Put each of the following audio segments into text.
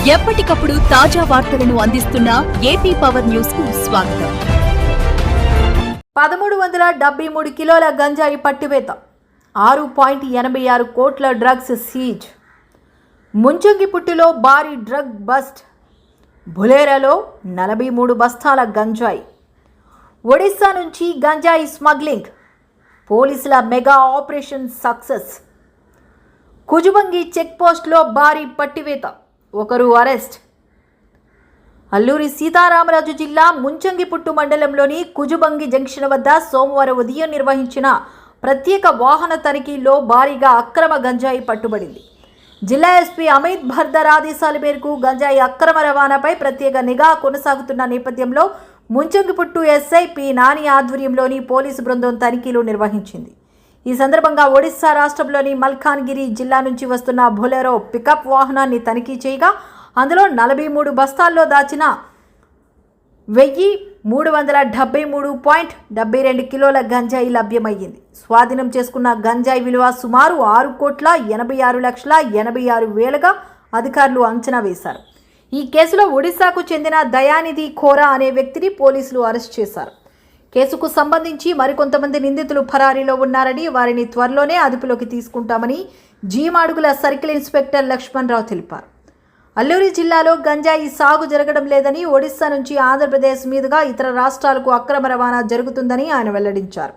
ఎప్పటికప్పుడు తాజా వార్తలను అందిస్తున్న ఏపీ పవర్ న్యూస్ కు స్వాగతం. 1373 కిలోల గంజాయి పట్టివేత, 6.86 కోట్ల డ్రగ్స్ సీజ్. ముంచంగిపుట్టులో భారీ డ్రగ్ బస్ట్, బులేరాలో 43 బస్తాల గంజాయి. ఒడిశా నుంచి గంజాయి స్మగ్లింగ్, పోలీసుల మెగా ఆపరేషన్ సక్సెస్. కుజుబంగి చెక్పోస్ట్లో భారీ పట్టివేత, ఒకరు అరెస్ట్. అల్లూరి సీతారామరాజు జిల్లా ముంచంగిపుట్టు మండలంలోని కుజుబంగి జంక్షన్ వద్ద సోమవారం ఉదయం నిర్వహించిన ప్రత్యేక వాహన తనిఖీల్లో భారీగా అక్రమ గంజాయి పట్టుబడింది. జిల్లా ఎస్పీ అమిత్ భర్దర్ ఆదేశాల మేరకు గంజాయి అక్రమ రవాణాపై ప్రత్యేక నిఘా కొనసాగుతున్న నేపథ్యంలో ముంచంగిపుట్టు ఎస్ఐ పి నాని ఆధ్వర్యంలోని పోలీసు బృందం తనిఖీలు నిర్వహించింది. ఈ సందర్భంగా ఒడిశా రాష్ట్రంలోని మల్కాన్గిరి జిల్లా నుంచి వస్తున్న బొలెరో పికప్ వాహనాన్ని తనిఖీ చేయగా అందులో 43 బస్తాల్లో దాచిన 1373.72 కిలోల గంజాయి లభ్యమయ్యింది. స్వాధీనం చేసుకున్న గంజాయి విలువ సుమారు 6,86,86,000గా అధికారులు అంచనా వేశారు. ఈ కేసులో ఒడిశాకు చెందిన దయానిధి ఖోరా అనే వ్యక్తిని పోలీసులు అరెస్ట్ చేశారు. కేసుకు సంబంధించి మరికొంతమంది నిందితులు ఫరారీలో ఉన్నారని, వారిని త్వరలోనే అదుపులోకి తీసుకుంటామని జీమాడుగుల సర్కిల్ ఇన్స్పెక్టర్ లక్ష్మణ్ రావు తెలిపారు. అల్లూరి జిల్లాలో గంజాయి సాగు జరగడం లేదని, ఒడిశా నుంచి ఆంధ్రప్రదేశ్ మీదుగా ఇతర రాష్ట్రాలకు అక్రమ రవాణా జరుగుతుందని ఆయన వెల్లడించారు.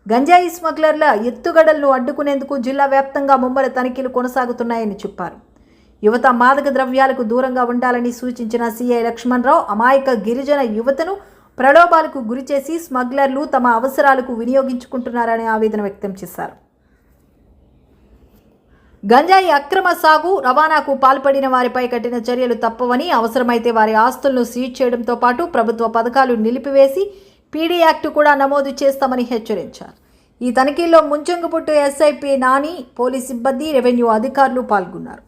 గంజాయి స్మగ్లర్ల ఎత్తుగడలను అడ్డుకునేందుకు జిల్లా వ్యాప్తంగా ముమ్మర తనిఖీలు కొనసాగుతున్నాయని చెప్పారు. యువత మాదక ద్రవ్యాలకు దూరంగా ఉండాలని సూచించిన సిఐ లక్ష్మణ్ రావు అమాయక గిరిజన యువతను ప్రలోభాలకు గురిచేసి స్మగ్లర్లు తమ అవసరాలకు వినియోగించుకుంటున్నారని ఆవేదన వ్యక్తం చేశారు. గంజాయి అక్రమ సాగు రవాణాకు పాల్పడిన వారిపై కఠిన చర్యలు తప్పవని, అవసరమైతే వారి ఆస్తులను సీజ్ చేయడంతో పాటు ప్రభుత్వ పథకాలు నిలిపివేసి పీడీ యాక్ట్ కూడా నమోదు చేస్తామని హెచ్చరించారు. ఈ తనిఖీల్లో Munchingiputtu SI P Nani, police సిబ్బంది, రెవెన్యూ అధికారులు పాల్గొన్నారు.